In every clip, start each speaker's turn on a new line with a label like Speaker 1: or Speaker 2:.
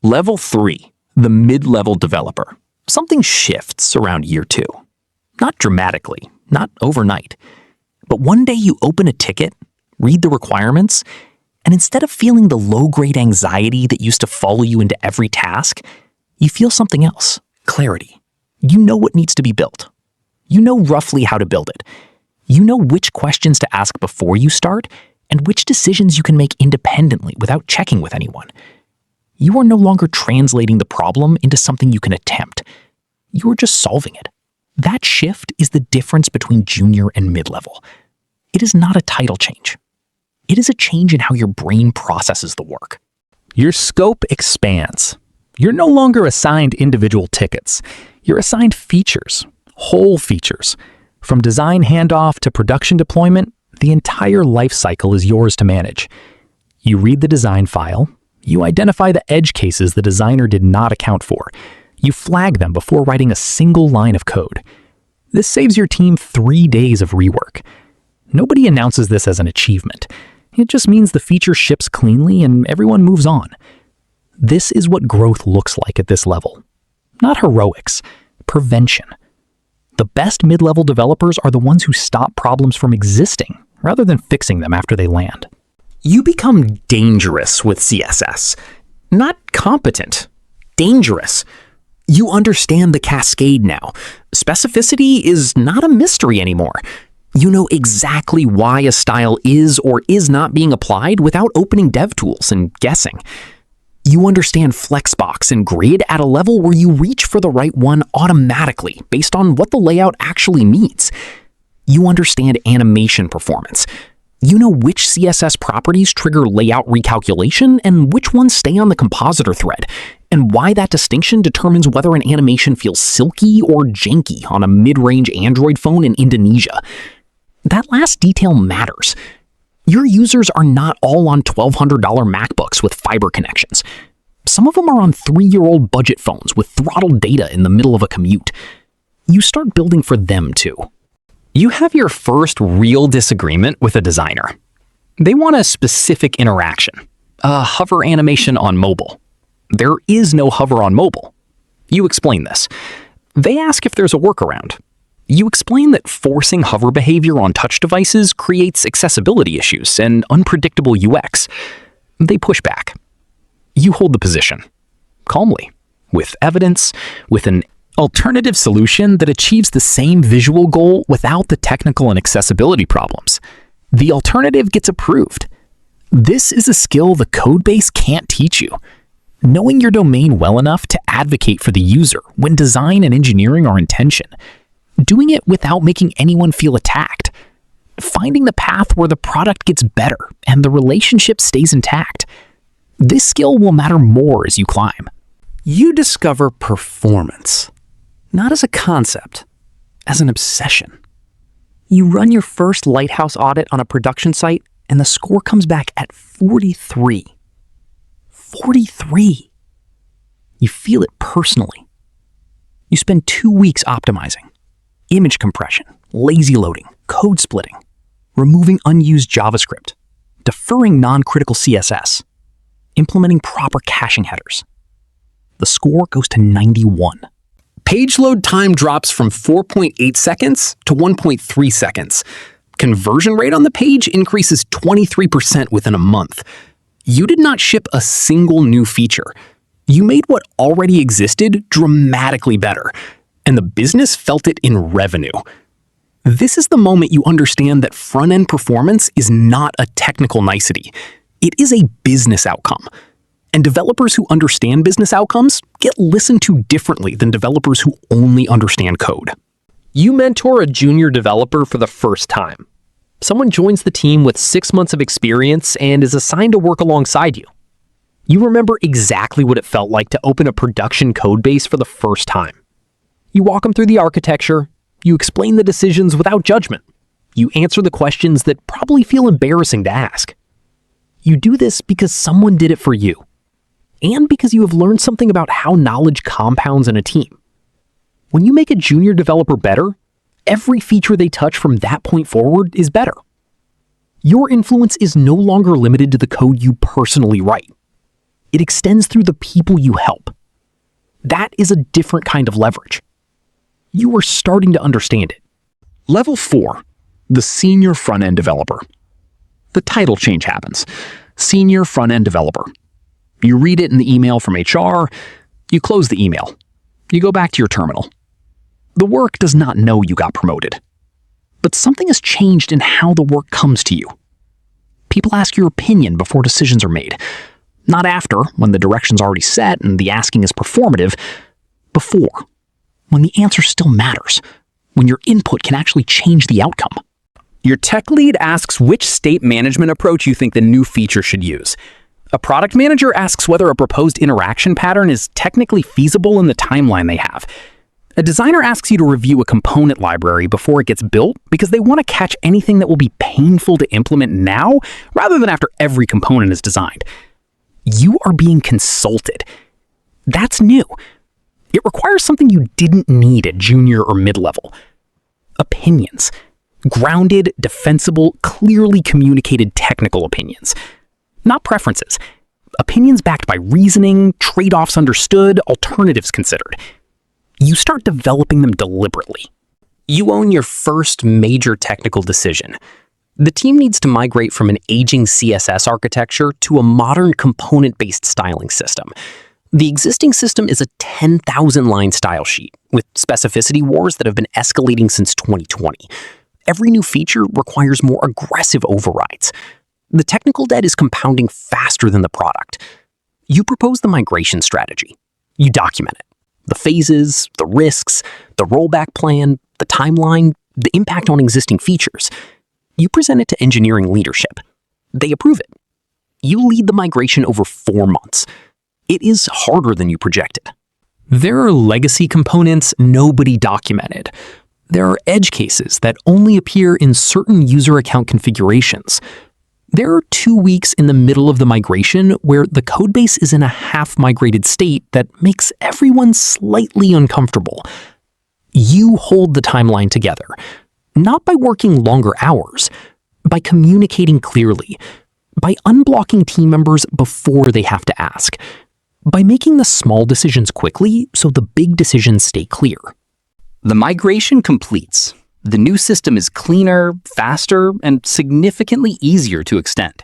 Speaker 1: Level 3, the mid-level developer. Something shifts around year 2. Not dramatically, not overnight. But one day you open a ticket, read the requirements, and instead of feeling the low-grade anxiety that used to follow you into every task, you feel something else, clarity. You know what needs to be built. You know roughly how to build it. You know which questions to ask before you start, and which decisions you can make independently without checking with anyone. You are no longer translating the problem into something you can attempt. You are just solving it. That shift is the difference between junior and mid-level. It is not a title change. It is a change in how your brain processes the work.
Speaker 2: Your scope expands. You're no longer assigned individual tickets. You're assigned features, whole features. From design handoff to production deployment, the entire life cycle is yours to manage. You read the design file. You identify the edge cases the designer did not account for. You flag them before writing a single line of code. This saves your team 3 days of rework. Nobody announces this as an achievement. It just means the feature ships cleanly and everyone moves on. This is what growth looks like at this level. Not heroics, prevention. The best mid-level developers are the ones who stop problems from existing rather than fixing them after they land.
Speaker 1: You become dangerous with CSS. Not competent. Dangerous. You understand the cascade now. Specificity is not a mystery anymore. You know exactly why a style is or is not being applied without opening dev tools and guessing. You understand Flexbox and Grid at a level where you reach for the right one automatically based on what the layout actually means. You understand animation performance. You know which CSS properties trigger layout recalculation and which ones stay on the compositor thread, and why that distinction determines whether an animation feels silky or janky on a mid-range Android phone in Indonesia. That last detail matters. Your users are not all on $1,200 MacBooks with fiber connections. Some of them are on 3-year-old budget phones with throttled data in the middle of a commute. You start building for them too. You have your first real disagreement with a designer. They want a specific interaction, a hover animation on mobile. There is no hover on mobile. You explain this. They ask if there's a workaround. You explain that forcing hover behavior on touch devices creates accessibility issues and unpredictable UX. They push back. You hold the position, calmly, with evidence, with an alternative solution that achieves the same visual goal without the technical and accessibility problems. The alternative gets approved. This is a skill the codebase can't teach you. Knowing your domain well enough to advocate for the user when design and engineering are in tension. Doing it without making anyone feel attacked. Finding the path where the product gets better and the relationship stays intact. This skill will matter more as you climb. You discover performance, not as a concept, as an obsession. You run your first lighthouse audit on a production site and the score comes back at 43. 43. You feel it personally. You spend 2 weeks optimizing. Image compression, lazy loading, code splitting, removing unused JavaScript, deferring non-critical CSS, implementing proper caching headers. The score goes to 91. Page load time drops from 4.8 seconds to 1.3 seconds. Conversion rate on the page increases 23% within a month. You did not ship a single new feature. You made what already existed dramatically better. And the business felt it in revenue. This is the moment you understand that front-end performance is not a technical nicety. It is a business outcome. And developers who understand business outcomes get listened to differently than developers who only understand code. You mentor a junior developer for the first time. Someone joins the team with 6 months of experience and is assigned to work alongside you. You remember exactly what it felt like to open a production code base for the first time. You walk them through the architecture, you explain the decisions without judgment, you answer the questions that probably feel embarrassing to ask. You do this because someone did it for you, and because you have learned something about how knowledge compounds in a team. When you make a junior developer better, every feature they touch from that point forward is better. Your influence is no longer limited to the code you personally write. It extends through the people you help. That is a different kind of leverage. You are starting to understand it.
Speaker 2: Level 4, the Senior Front-End Developer. The title change happens. Senior Front-End Developer. You read it in the email from HR, you close the email. You go back to your terminal. The work does not know you got promoted. But something has changed in how the work comes to you. People ask your opinion before decisions are made. Not after, when the direction's already set and the asking is performative. Before, when the answer still matters. When your input can actually change the outcome.
Speaker 1: Your tech lead asks which state management approach you think the new feature should use. A product manager asks whether a proposed interaction pattern is technically feasible in the timeline they have. A designer asks you to review a component library before it gets built because they want to catch anything that will be painful to implement now rather than after every component is designed. You are being consulted. That's new. It requires something you didn't need at junior or mid-level. Opinions. Grounded, defensible, clearly communicated technical opinions. Not preferences. Opinions backed by reasoning, trade-offs understood, alternatives considered. You start developing them deliberately. You own your first major technical decision. The team needs to migrate from an aging CSS architecture to a modern component-based styling system. The existing system is a 10,000-line style sheet with specificity wars that have been escalating since 2020. Every new feature requires more aggressive overrides. The technical debt is compounding faster than the product. You propose the migration strategy. You document it. The phases, the risks, the rollback plan, the timeline, the impact on existing features. You present it to engineering leadership. They approve it. You lead the migration over 4 months. It is harder than you projected. There are legacy components nobody documented. There are edge cases that only appear in certain user account configurations. There are 2 weeks in the middle of the migration where the codebase is in a half-migrated state that makes everyone slightly uncomfortable. You hold the timeline together, not by working longer hours, by communicating clearly, by unblocking team members before they have to ask, by making the small decisions quickly so the big decisions stay clear. The migration completes. The new system is cleaner, faster, and significantly easier to extend.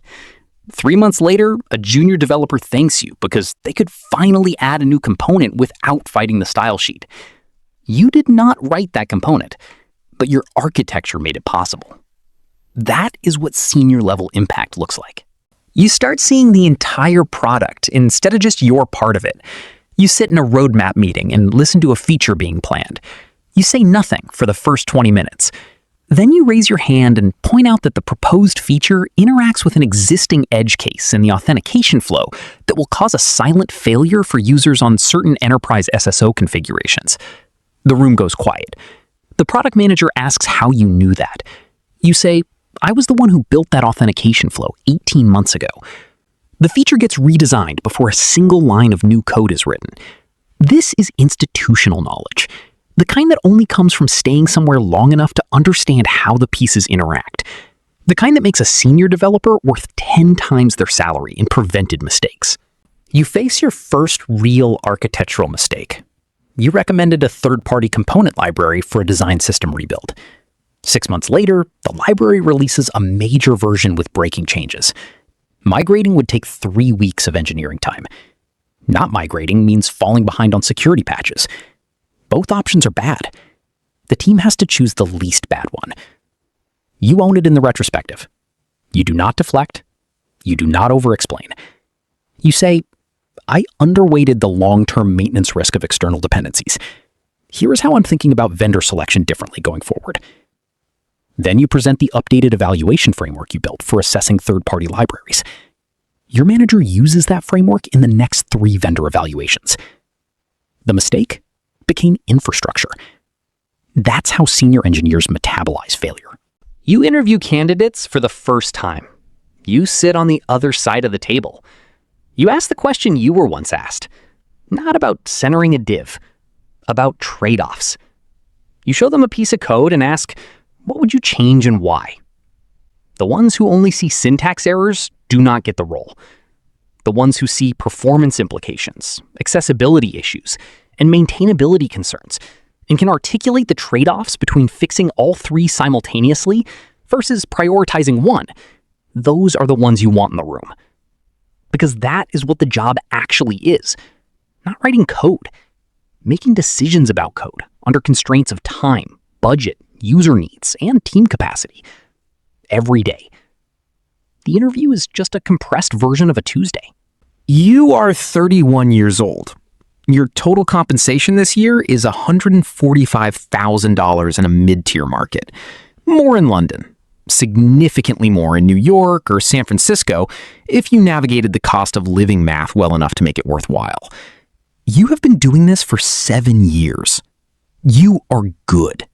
Speaker 1: 3 months later, a junior developer thanks you because they could finally add a new component without fighting the style sheet. You did not write that component, but your architecture made it possible. That is what senior level impact looks like. You start seeing the entire product instead of just your part of it. You sit in a roadmap meeting and listen to a feature being planned. You say nothing for the first 20 minutes. Then you raise your hand and point out that the proposed feature interacts with an existing edge case in the authentication flow that will cause a silent failure for users on certain enterprise SSO configurations. The room goes quiet. The product manager asks how you knew that. You say, I was the one who built that authentication flow 18 months ago. The feature gets redesigned before a single line of new code is written. This is institutional knowledge. The kind that only comes from staying somewhere long enough to understand how the pieces interact. The kind that makes a senior developer worth 10 times their salary in prevented mistakes. You face your first real architectural mistake. You recommended a third-party component library for a design system rebuild. 6 months later, the library releases a major version with breaking changes. Migrating would take 3 weeks of engineering time. Not migrating means falling behind on security patches. Both options are bad. The team has to choose the least bad one. You own it in the retrospective. You do not deflect. You do not over-explain. You say, I underweighted the long-term maintenance risk of external dependencies. Here is how I'm thinking about vendor selection differently going forward. Then you present the updated evaluation framework you built for assessing third-party libraries. Your manager uses that framework in the next 3 vendor evaluations. The mistake became infrastructure. That's how senior engineers metabolize failure. You interview candidates for the first time. You sit on the other side of the table. You ask the question you were once asked, not about centering a div, about trade-offs. You show them a piece of code and ask, what would you change and why? The ones who only see syntax errors do not get the role. the ones who see performance implications, accessibility issues, and maintainability concerns, and can articulate the trade-offs between fixing all three simultaneously versus prioritizing one. Those are the ones you want in the room. Because that is what the job actually is. Not writing code. Making decisions about code under constraints of time, budget, user needs, and team capacity. Every day. The interview is just a compressed version of a Tuesday.
Speaker 2: You are 31 years old. Your total compensation this year is $145,000 in a mid-tier market. More in London. Significantly more in New York or San Francisco if you navigated the cost of living math well enough to make it worthwhile. You have been doing this for 7 years. You are good.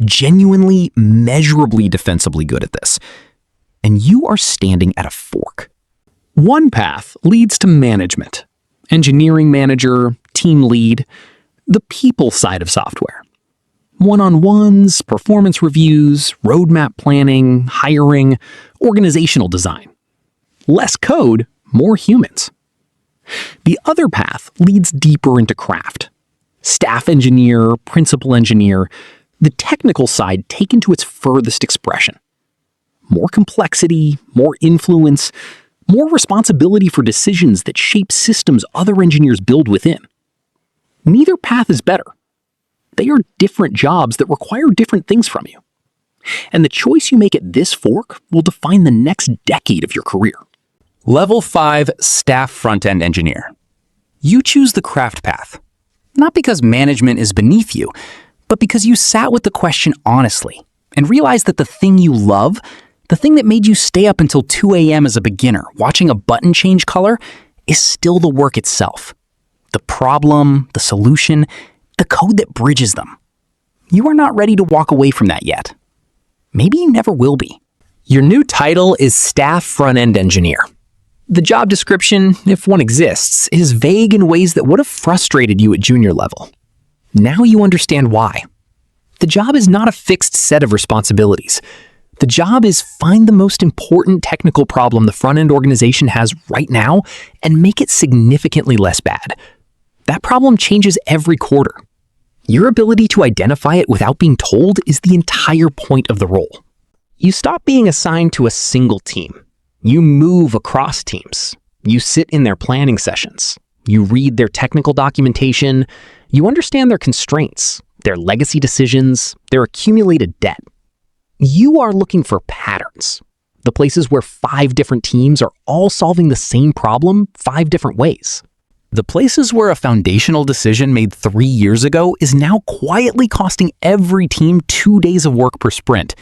Speaker 2: Genuinely, measurably, defensibly good at this. And you are standing at a fork. One path leads to management. Engineering manager, team lead, the people side of software. One-on-ones, performance reviews, roadmap planning, hiring, organizational design. Less code, more humans. The other path leads deeper into craft. Staff engineer, principal engineer, the technical side taken to its furthest expression. More complexity, more influence, more responsibility for decisions that shape systems other engineers build within. Neither path is better. They are different jobs that require different things from you. And the choice you make at this fork will define the next decade of your career. Level 5 Staff Frontend Engineer. You choose the craft path. Not because management is beneath you, but because you sat with the question honestly and realized that the thing you love, the thing that made you stay up until 2 a.m. as a beginner watching a button change color, is still the work itself. The problem, the solution, the code that bridges them. You are not ready to walk away from that yet. Maybe you never will be. Your new title is Staff Front-End Engineer. The job description, if one exists, is vague in ways that would have frustrated you at junior level. Now you understand why. The job is not a fixed set of responsibilities. The job is find the most important technical problem the front-end organization has right now and make it significantly less bad. That problem changes every quarter. Your ability to identify it without being told is the entire point of the role. You stop being assigned to a single team. You move across teams. You sit in their planning sessions. You read their technical documentation. You understand their constraints, their legacy decisions, their accumulated debt. You are looking for patterns, the places where 5 different teams are all solving the same problem 5 different ways. The places where a foundational decision made 3 years ago is now quietly costing every team 2 days of work per sprint.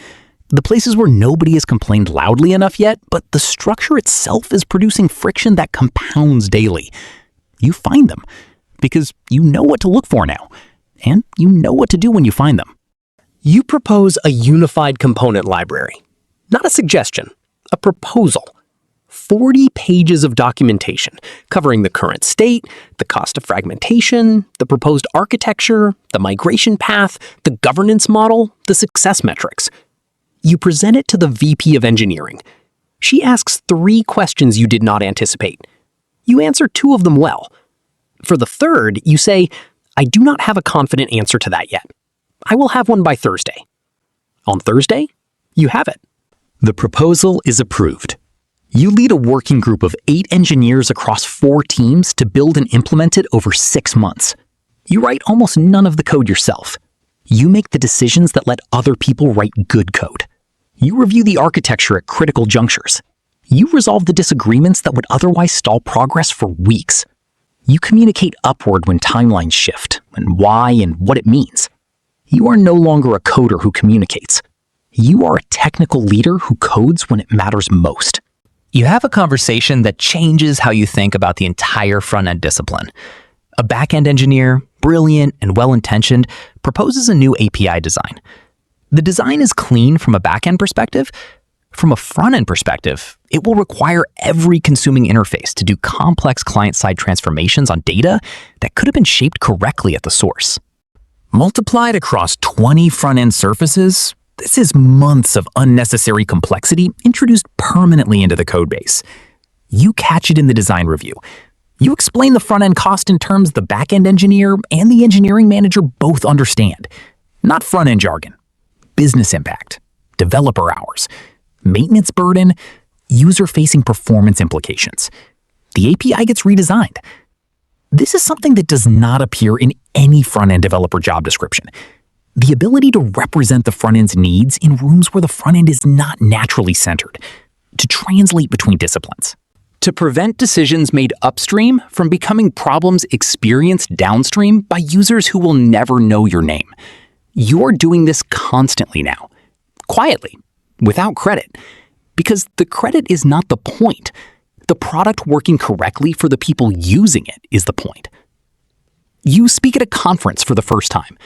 Speaker 2: The places where nobody has complained loudly enough yet, but the structure itself is producing friction that compounds daily. You find them because you know what to look for now, and you know what to do when you find them. You propose a unified component library, not a suggestion, a proposal. 40 pages of documentation covering the current state, the cost of fragmentation, the proposed architecture, the migration path, the governance model, the success metrics. You present it to the VP of engineering. She asks 3 questions you did not anticipate. You answer 2 of them well. For the third, you say, I do not have a confident answer to that yet. I will have one by Thursday. On Thursday, you have it. The proposal is approved. You lead a working group of 8 engineers across 4 teams to build and implement it over 6 months. You write almost none of the code yourself. You make the decisions that let other people write good code. You review the architecture at critical junctures. You resolve the disagreements that would otherwise stall progress for weeks. You communicate upward when timelines shift, and why and what it means. You are no longer a coder who communicates. You are a technical leader who codes when it matters most. You have a conversation that changes how you think about the entire front-end discipline. A back-end engineer, brilliant and well-intentioned, proposes a new API design. The design is clean from a back-end perspective. From a front-end perspective, it will require every consuming interface to do complex client-side transformations on data that could have been shaped correctly at the source. Multiplied across 20 front-end surfaces, this is months of unnecessary complexity introduced permanently into the codebase.
Speaker 1: You catch it in the design review. You explain the front-end cost in terms the back-end engineer and the engineering manager both understand. Not front-end jargon. Business impact, developer hours, maintenance burden, user-facing performance implications. The API gets redesigned. This is something that does not appear in any front-end developer job description. The ability to represent the front-end's needs in rooms where the front-end is not naturally centered, to translate between disciplines. To prevent decisions made upstream from becoming problems experienced downstream by users who will never know your name. You're doing this constantly now, quietly, without credit, because the credit is not the point. The product working correctly for the people using it is the point. You speak at a conference for the first time,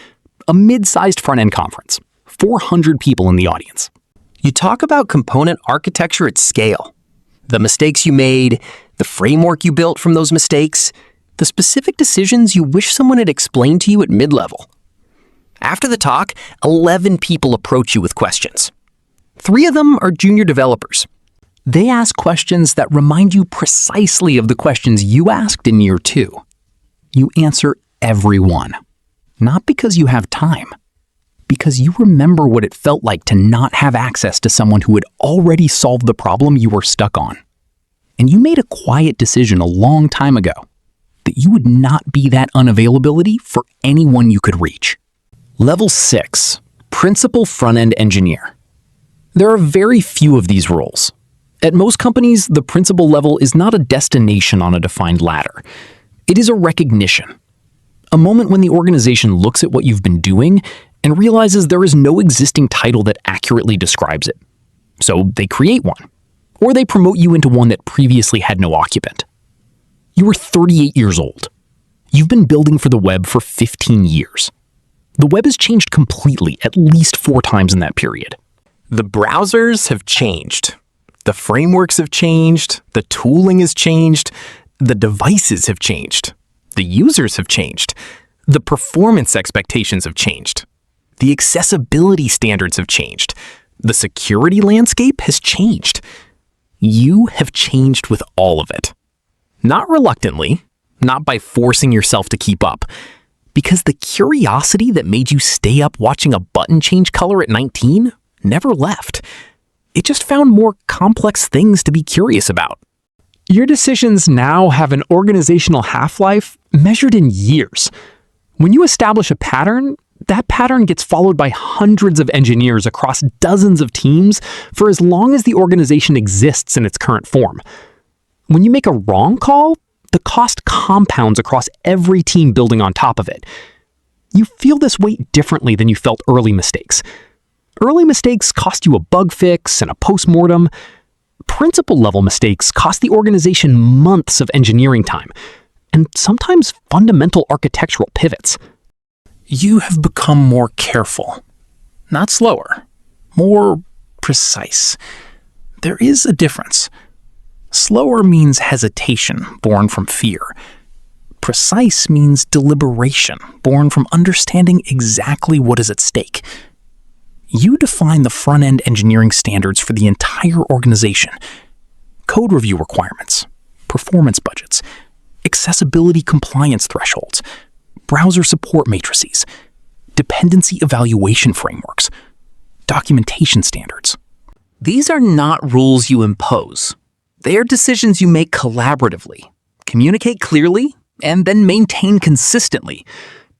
Speaker 1: a mid-sized front-end conference, 400 people in the audience.
Speaker 3: You talk about component architecture at scale. The mistakes you made, the framework you built from those mistakes, the specific decisions you wish someone had explained to you at mid-level. After the talk, 11 people approach you with questions. 3 of them are junior developers. They ask questions that remind you precisely of the questions you asked in year 2. You answer every one. Not because you have time, because you remember what it felt like to not have access to someone who had already solved the problem you were stuck on. And you made a quiet decision a long time ago that you would not be that unavailability for anyone you could reach. Level 6, Principal Frontend Engineer. There are very few of these roles. At most companies, the principal level is not a destination on a defined ladder. It is a recognition. A moment when the organization looks at what you've been doing and realizes there is no existing title that accurately describes it. So they create one, or they promote you into one that previously had no occupant. You are 38 years old. You've been building for the web for 15 years. The web has changed completely at least 4 times in that period. The browsers have changed. The frameworks have changed. The tooling has changed. The devices have changed. The users have changed. The performance expectations have changed. The accessibility standards have changed. The security landscape has changed. You have changed with all of it. Not reluctantly, not by forcing yourself to keep up, because the curiosity that made you stay up watching a button change color at 19 never left. It just found more complex things to be curious about.
Speaker 2: Your decisions now have an organizational half-life measured in years. When you establish a pattern, that pattern gets followed by hundreds of engineers across dozens of teams for as long as the organization exists in its current form. When you make a wrong call, the cost compounds across every team building on top of it. You feel this weight differently than you felt early mistakes. Early mistakes cost you a bug fix and a postmortem. Principal-level mistakes cost the organization months of engineering time, and sometimes fundamental architectural pivots.
Speaker 1: You have become more careful. Not slower. More precise. There is a difference. Slower means hesitation, born from fear. Precise means deliberation, born from understanding exactly what is at stake. You define the front-end engineering standards for the entire organization. Code review requirements, performance budgets, accessibility compliance thresholds, browser support matrices, dependency evaluation frameworks, documentation standards. These are not rules you impose. They are decisions you make collaboratively, communicate clearly, and then maintain consistently.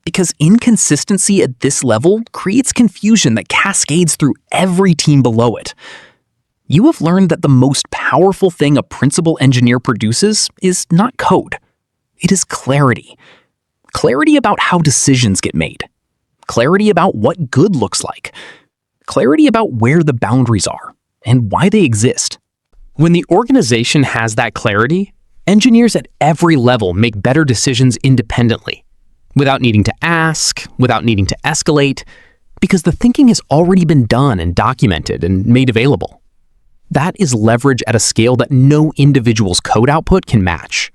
Speaker 1: Because inconsistency at this level creates confusion that cascades through every team below it. You have learned that the most powerful thing a principal engineer produces is not code. It is clarity. Clarity about how decisions get made. Clarity about what good looks like. Clarity about where the boundaries are and why they exist. When the organization has that clarity, engineers at every level make better decisions independently, without needing to ask, without needing to escalate, because the thinking has already been done and documented and made available. That is leverage at a scale that no individual's code output can match.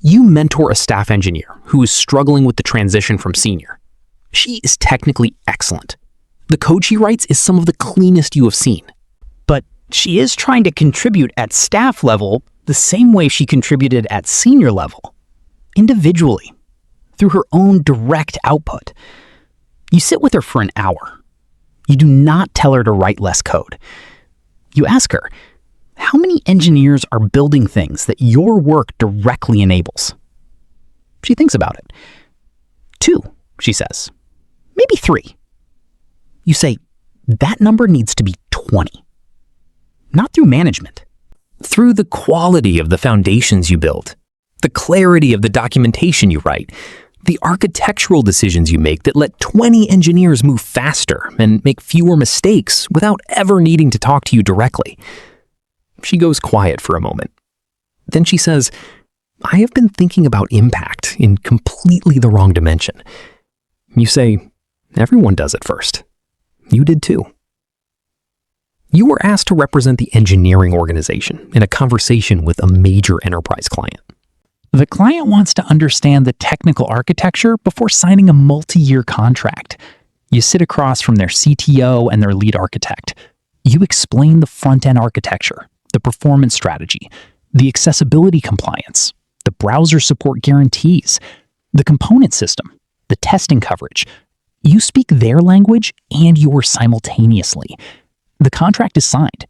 Speaker 1: You mentor a staff engineer who is struggling with the transition from senior. She is technically excellent. The code she writes is some of the cleanest you have seen.
Speaker 4: But she is trying to contribute at staff level
Speaker 2: the same way she contributed at senior level, individually, through her own direct output. You sit with her for an hour. You do not tell her to write less code. You ask her, how many engineers are building things that your work directly enables? She thinks about it. 2, she says. Maybe 3. You say, that number needs to be 20. Not through management.
Speaker 3: Through the quality of the foundations you build, the clarity of the documentation you write, the architectural decisions you make that let 20 engineers move faster and make fewer mistakes without ever needing to talk to you directly. She goes quiet for a moment. Then she says, I have been thinking about impact in completely the wrong dimension. You say, everyone does it first. You did too. You were asked to represent the engineering organization in a conversation with a major enterprise client.
Speaker 2: The client wants to understand the technical architecture before signing a multi-year contract. You sit across from their CTO and their lead architect. You explain the front-end architecture, the performance strategy, the accessibility compliance, the browser support guarantees, the component system, the testing coverage. You speak their language and yours simultaneously. The contract is signed.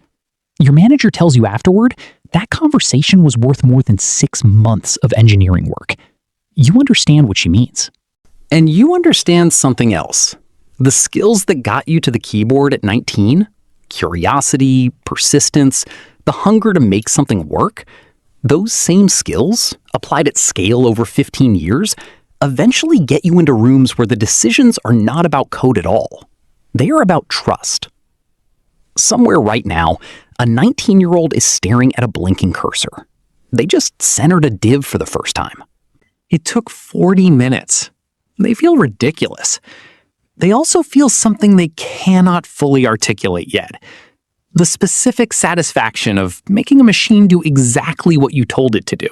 Speaker 2: Your manager tells you afterward that conversation was worth more than 6 months of engineering work. You understand what she means.
Speaker 1: And you understand something else. The skills that got you to the keyboard at 19, curiosity, persistence, the hunger to make something work, those same skills, applied at scale over 15 years, eventually get you into rooms where the decisions are not about code at all. They are about trust. Somewhere right now, a 19-year-old is staring at a blinking cursor. They just centered a div for the first time. It took 40 minutes. They feel ridiculous. They also feel something they cannot fully articulate yet. The specific satisfaction of making a machine do exactly what you told it to do.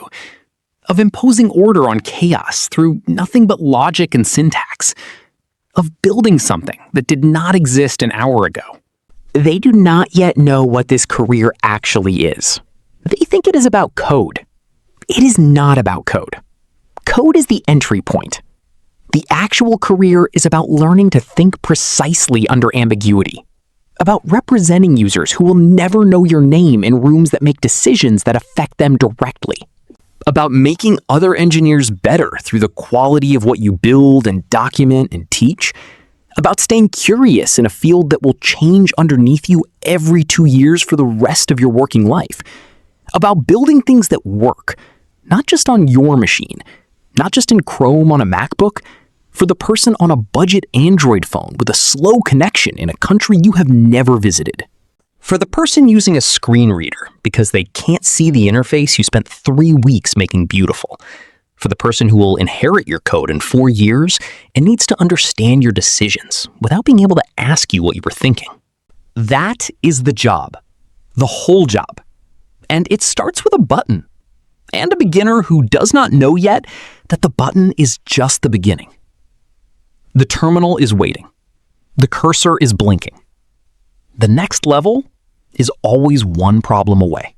Speaker 1: Of imposing order on chaos through nothing but logic and syntax. Of building something that did not exist an hour ago. They do not yet know what this career actually is. They think it is about code. It is not about code. Code is the entry point. The actual career is about learning to think precisely under ambiguity. About representing users who will never know your name in rooms that make decisions that affect them directly. About making other engineers better through the quality of what you build and document and teach. About staying curious in a field that will change underneath you every 2 years for the rest of your working life. About building things that work, not just on your machine, not just in Chrome on a MacBook, for the person on a budget Android phone with a slow connection in a country you have never visited. For the person using a screen reader because they can't see the interface you spent 3 weeks making beautiful. For the person who will inherit your code in 4 years and needs to understand your decisions without being able to ask you what you were thinking. That is the job. The whole job. And it starts with a button. And a beginner who does not know yet that the button is just the beginning. The terminal is waiting. The cursor is blinking. The next level is always one problem away.